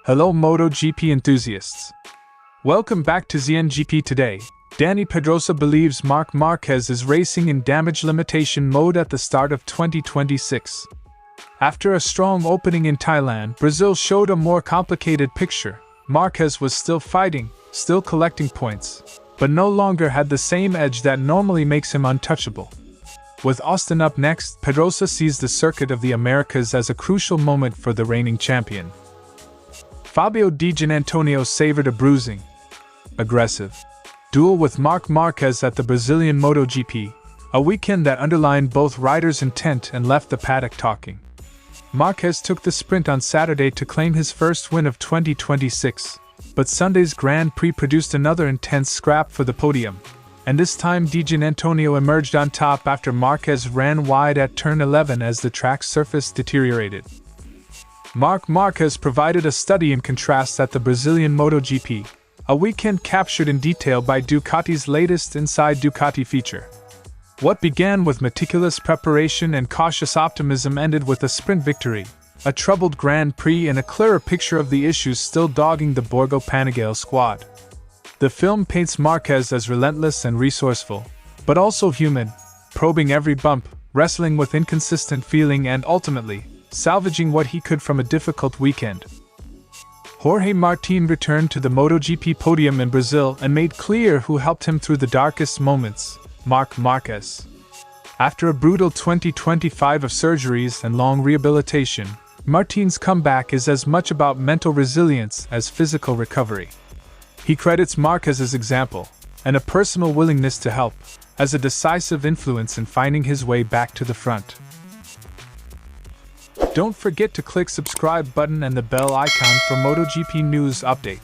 Hello MotoGP enthusiasts. Welcome back to ZNGP Today. Dani Pedrosa believes Marc Márquez is racing in damage limitation mode at the start of 2026. After a strong opening in Thailand, Brazil showed a more complicated picture. Márquez was still fighting, still collecting points, but no longer had the same edge that normally makes him untouchable. With Austin up next, Pedrosa sees the circuit of the Americas as a crucial moment for the reigning champion. Fabio Di Giannantonio savored a bruising, aggressive duel with Marc Márquez at the Brazilian MotoGP, a weekend that underlined both riders' intent and left the paddock talking. Márquez took the sprint on Saturday to claim his first win of 2026, but Sunday's Grand Prix produced another intense scrap for the podium, and this time Di Giannantonio emerged on top after Márquez ran wide at turn 11 as the track's surface deteriorated. Marc Márquez provided a study in contrast at the Brazilian MotoGP, a weekend captured in detail by Ducati's latest Inside Ducati feature. What began with meticulous preparation and cautious optimism ended with a sprint victory, a troubled Grand Prix, and a clearer picture of the issues still dogging the Borgo Panigale squad. The film paints Márquez as relentless and resourceful, but also human, probing every bump, wrestling with inconsistent feeling and ultimately, salvaging what he could from a difficult weekend. Jorge Martín returned to the MotoGP podium in Brazil and made clear who helped him through the darkest moments: Marc Márquez. After a brutal 2025 of surgeries and long rehabilitation, Martín's comeback is as much about mental resilience as physical recovery. He credits Márquez's example and a personal willingness to help as a decisive influence in finding his way back to the front. Don't forget to click subscribe button and the bell icon for MotoGP news update.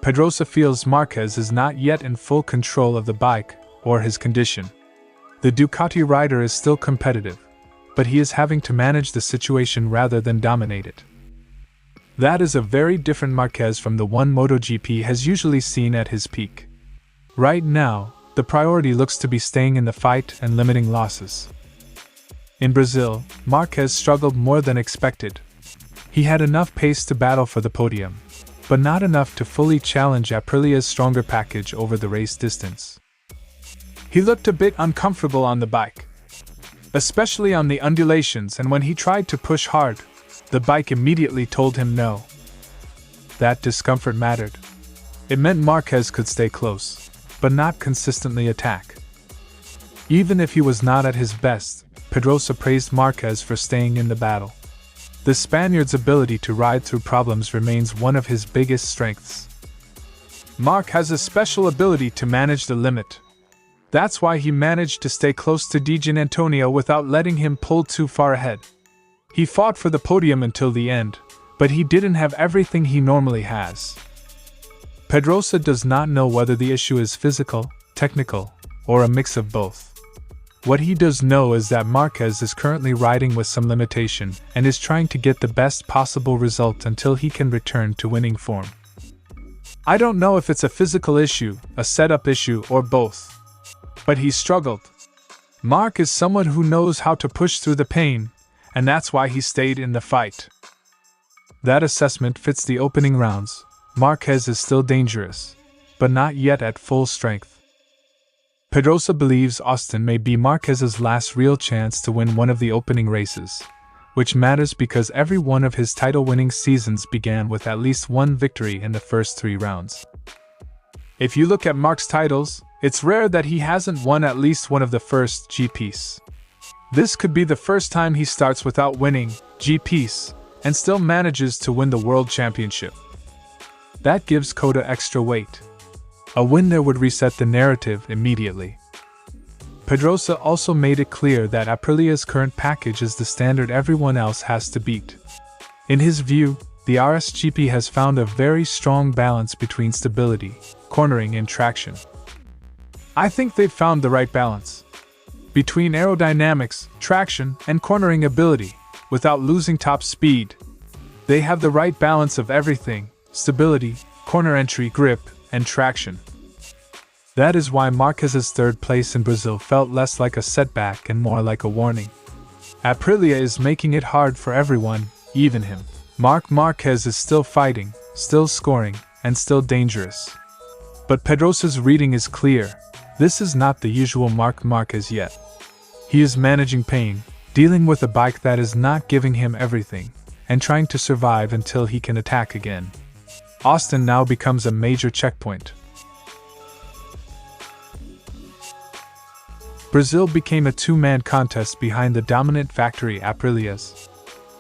Pedrosa feels Márquez is not yet in full control of the bike or his condition. The Ducati rider is still competitive, but he is having to manage the situation rather than dominate it. That is a very different Márquez from the one MotoGP has usually seen at his peak. Right now, the priority looks to be staying in the fight and limiting losses. In Brazil, Márquez struggled more than expected. He had enough pace to battle for the podium, but not enough to fully challenge Aprilia's stronger package over the race distance. He looked a bit uncomfortable on the bike, especially on the undulations, and when he tried to push hard, the bike immediately told him no. That discomfort mattered. It meant Márquez could stay close, but not consistently attack. Even if he was not at his best, Pedrosa praised Márquez for staying in the battle. The Spaniard's ability to ride through problems remains one of his biggest strengths. Marc has a special ability to manage the limit. That's why he managed to stay close to Di Giannantonio without letting him pull too far ahead. He fought for the podium until the end, but he didn't have everything he normally has. Pedrosa does not know whether the issue is physical, technical, or a mix of both. What he does know is that Márquez is currently riding with some limitation and is trying to get the best possible result until he can return to winning form. I don't know if it's a physical issue, a setup issue, or both. But he struggled. Marc is someone who knows how to push through the pain, and that's why he stayed in the fight. That assessment fits the opening rounds. Márquez is still dangerous, but not yet at full strength. Pedrosa believes Austin may be Márquez's last real chance to win one of the opening races, which matters because every one of his title-winning seasons began with at least one victory in the first 3 rounds. If you look at Marc's titles, it's rare that he hasn't won at least one of the first GPs. This could be the first time he starts without winning GPs and still manages to win the World Championship. That gives Coda extra weight. A win there would reset the narrative immediately. Pedrosa also made it clear that Aprilia's current package is the standard everyone else has to beat. In his view, the RSGP has found a very strong balance between stability, cornering, and traction. I think they've found the right balance between aerodynamics, traction, and cornering ability, without losing top speed. They have the right balance of everything: stability, corner entry, grip, and traction. That is why Marquez's third place in Brazil felt less like a setback and more like a warning. Aprilia is making it hard for everyone, even him. Marc Márquez is still fighting, still scoring, and still dangerous. But Pedrosa's reading is clear. This is not the usual Marc Márquez yet. He is managing pain, dealing with a bike that is not giving him everything, and trying to survive until he can attack again. Austin now becomes a major checkpoint. Brazil became a two-man contest behind the dominant factory Aprilias.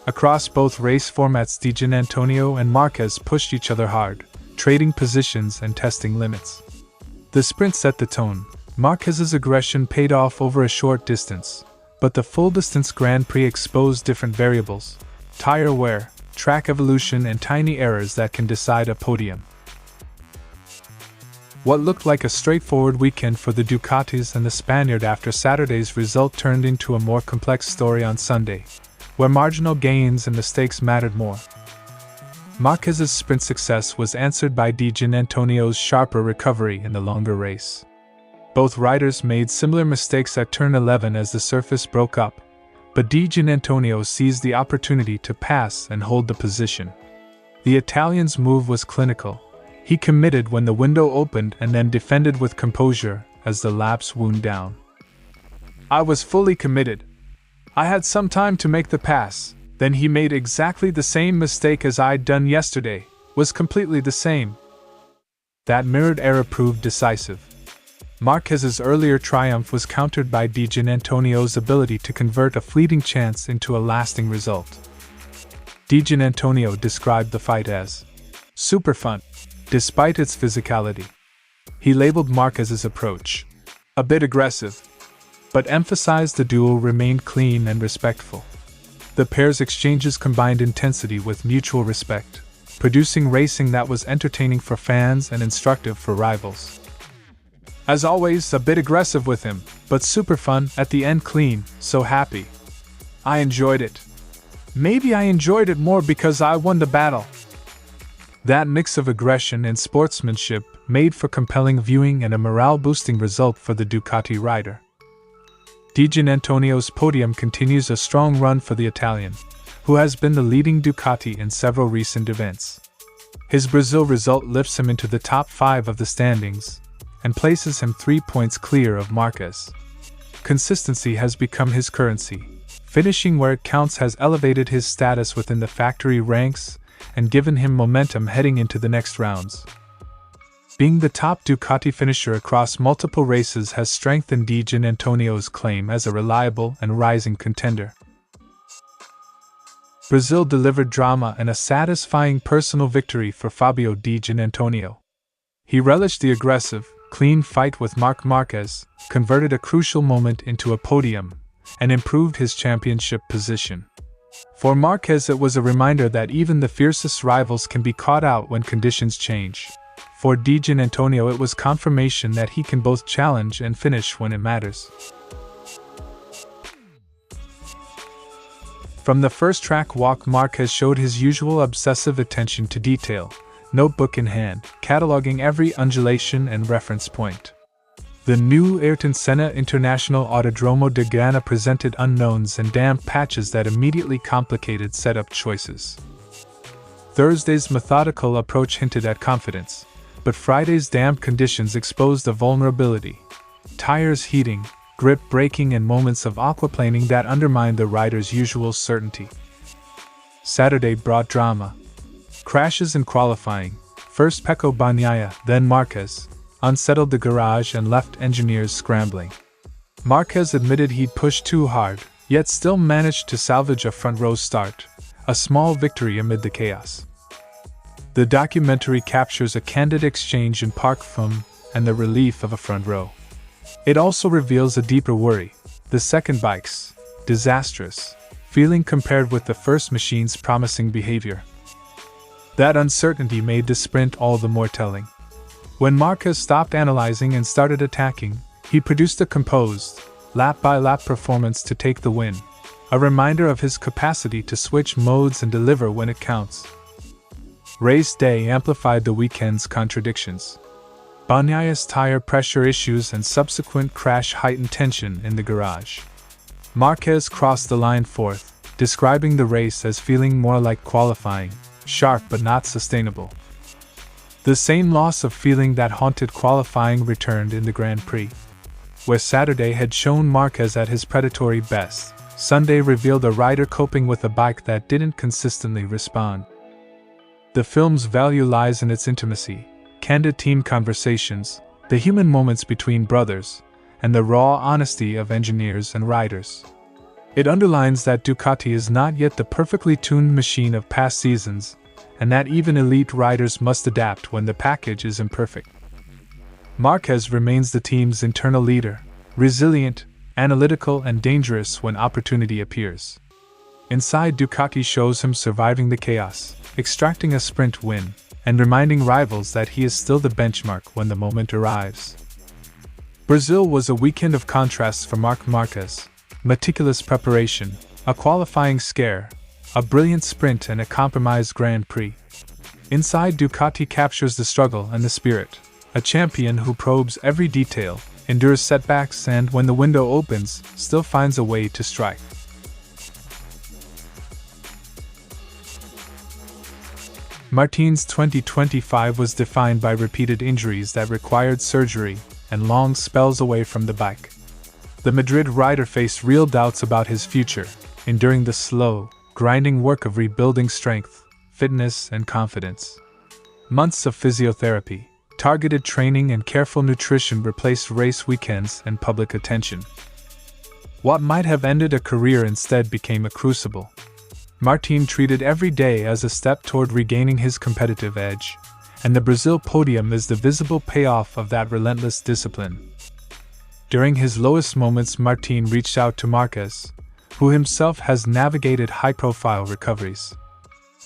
Across both race formats, Di Giannantonio and Marquez pushed each other hard, trading positions and testing limits. The sprint set the tone. Marquez's aggression paid off over a short distance, but the full-distance Grand Prix exposed different variables: tire wear, track evolution, and tiny errors that can decide a podium. What looked like a straightforward weekend for the Ducatis and the Spaniard after Saturday's result turned into a more complex story on Sunday, where marginal gains and mistakes mattered more. Marquez's sprint success was answered by Di Giannantonio's sharper recovery in the longer race. Both riders made similar mistakes at turn 11 as the surface broke up, but Di Giannantonio seized the opportunity to pass and hold the position. The Italian's move was clinical. He committed when the window opened and then defended with composure as the laps wound down. "I was fully committed. I had some time to make the pass, then he made exactly the same mistake as I'd done yesterday, was completely the same." That mirrored error proved decisive. Marquez's earlier triumph was countered by Di Giannantonio's ability to convert a fleeting chance into a lasting result. Di Giannantonio described the fight as super fun, despite its physicality. He labeled Marquez's approach a bit aggressive, but emphasized the duel remained clean and respectful. The pair's exchanges combined intensity with mutual respect, producing racing that was entertaining for fans and instructive for rivals. As always, a bit aggressive with him, but super fun, at the end clean, so happy. I enjoyed it. Maybe I enjoyed it more because I won the battle. That mix of aggression and sportsmanship made for compelling viewing and a morale-boosting result for the Ducati rider. Di Giannantonio's podium continues a strong run for the Italian, who has been the leading Ducati in several recent events. His Brazil result lifts him into the top 5 of the standings, and places him 3 points clear of Marquez. Consistency has become his currency. Finishing where it counts has elevated his status within the factory ranks and given him momentum heading into the next rounds. Being the top Ducati finisher across multiple races has strengthened Di Giannantonio's claim as a reliable and rising contender. Brazil delivered drama and a satisfying personal victory for Fabio Di Giannantonio. He relished the aggressive, clean fight with Marc Márquez, converted a crucial moment into a podium, and improved his championship position. For Marquez, it was a reminder that even the fiercest rivals can be caught out when conditions change. For Di Giannantonio, it was confirmation that he can both challenge and finish when it matters. From the first track walk, Marquez showed his usual obsessive attention to detail, notebook in hand, cataloging every undulation and reference point. The new Ayrton Senna International Autodromo de Ghana presented unknowns and damp patches that immediately complicated setup choices. Thursday's methodical approach hinted at confidence, but Friday's damp conditions exposed a vulnerability: tires heating, grip breaking, and moments of aquaplaning that undermined the rider's usual certainty. Saturday brought drama. Crashes in qualifying, first Pecco Bagnaia, then Marquez, unsettled the garage and left engineers scrambling. Marquez admitted he'd pushed too hard, yet still managed to salvage a front-row start, a small victory amid the chaos. The documentary captures a candid exchange in parc fermé and the relief of a front row. It also reveals a deeper worry: the second bike's disastrous feeling compared with the first machine's promising behavior. That uncertainty made the sprint all the more telling. When Marquez stopped analyzing and started attacking, he produced a composed, lap-by-lap performance to take the win, a reminder of his capacity to switch modes and deliver when it counts. Race day amplified the weekend's contradictions. Bagnaya's tire pressure issues and subsequent crash heightened tension in the garage. Marquez crossed the line fourth, describing the race as feeling more like qualifying, sharp but not sustainable. The same loss of feeling that haunted qualifying returned in the Grand Prix. Where Saturday had shown Marquez at his predatory best, Sunday revealed a rider coping with a bike that didn't consistently respond. The film's value lies in its intimacy, candid team conversations, the human moments between brothers, and the raw honesty of engineers and riders. It underlines that Ducati is not yet the perfectly tuned machine of past seasons, and that even elite riders must adapt when the package is imperfect. Marquez remains the team's internal leader, resilient, analytical, and dangerous when opportunity appears. Inside, Ducati shows him surviving the chaos, extracting a sprint win, and reminding rivals that he is still the benchmark when the moment arrives. Brazil was a weekend of contrasts for Marc Márquez: meticulous preparation, a qualifying scare, a brilliant sprint, and a compromised Grand Prix. Inside, Ducati captures the struggle and the spirit, a champion who probes every detail, endures setbacks, and when the window opens, still finds a way to strike. Martin's 2025 was defined by repeated injuries that required surgery and long spells away from the bike. The Madrid rider faced real doubts about his future, enduring the slow, grinding work of rebuilding strength, fitness, and confidence. Months of physiotherapy, targeted training, and careful nutrition replaced race weekends and public attention. What might have ended a career instead became a crucible. Martin treated every day as a step toward regaining his competitive edge, and the Brazil podium is the visible payoff of that relentless discipline. During his lowest moments, Martin reached out to Marquez, who himself has navigated high-profile recoveries.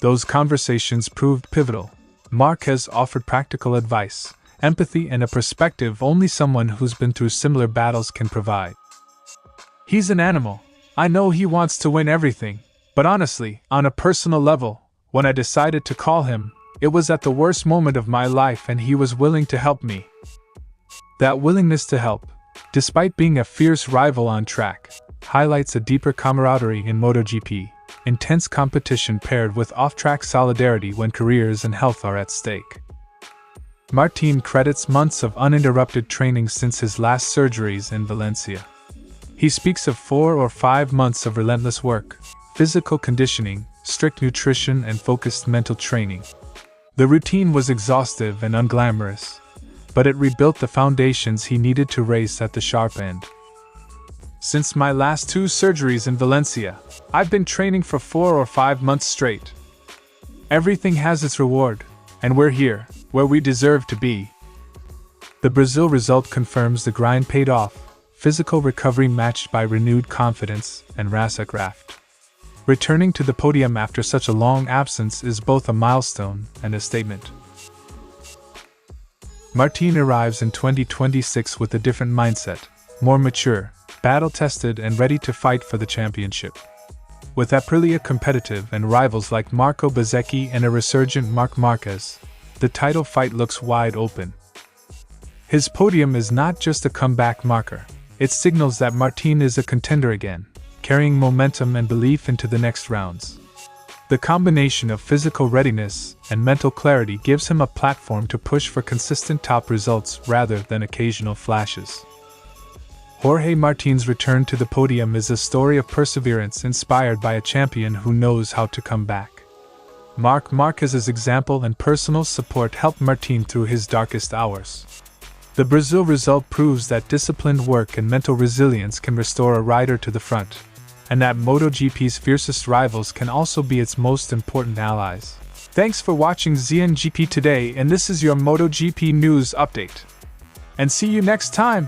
Those conversations proved pivotal. Marquez offered practical advice, empathy, and a perspective only someone who's been through similar battles can provide. "He's an animal. I know he wants to win everything. But honestly, on a personal level, when I decided to call him, it was at the worst moment of my life and he was willing to help me." That willingness to help, despite being a fierce rival on track, highlights a deeper camaraderie in MotoGP, intense competition paired with off-track solidarity when careers and health are at stake. Martin credits months of uninterrupted training since his last surgeries in Valencia. He speaks of 4 or 5 months of relentless work, physical conditioning, strict nutrition, and focused mental training. The routine was exhaustive and unglamorous, but it rebuilt the foundations he needed to race at the sharp end. "Since my last 2 surgeries in Valencia, I've been training for 4 or 5 months straight. Everything has its reward, and we're here, where we deserve to be." The Brazil result confirms the grind paid off, physical recovery matched by renewed confidence and race-craft. Returning to the podium after such a long absence is both a milestone and a statement. Martin arrives in 2026 with a different mindset, more mature, battle-tested, and ready to fight for the championship. With Aprilia competitive and rivals like Marco Bezzecchi and a resurgent Marc Márquez, the title fight looks wide open. His podium is not just a comeback marker, it signals that Martin is a contender again, carrying momentum and belief into the next rounds. The combination of physical readiness and mental clarity gives him a platform to push for consistent top results rather than occasional flashes. Jorge Martin's return to the podium is a story of perseverance inspired by a champion who knows how to come back. Marc Márquez's example and personal support helped Martin through his darkest hours. The Brazil result proves that disciplined work and mental resilience can restore a rider to the front, and that MotoGP's fiercest rivals can also be its most important allies. Thanks for watching ZNGP Today, and this is your MotoGP news update. And see you next time!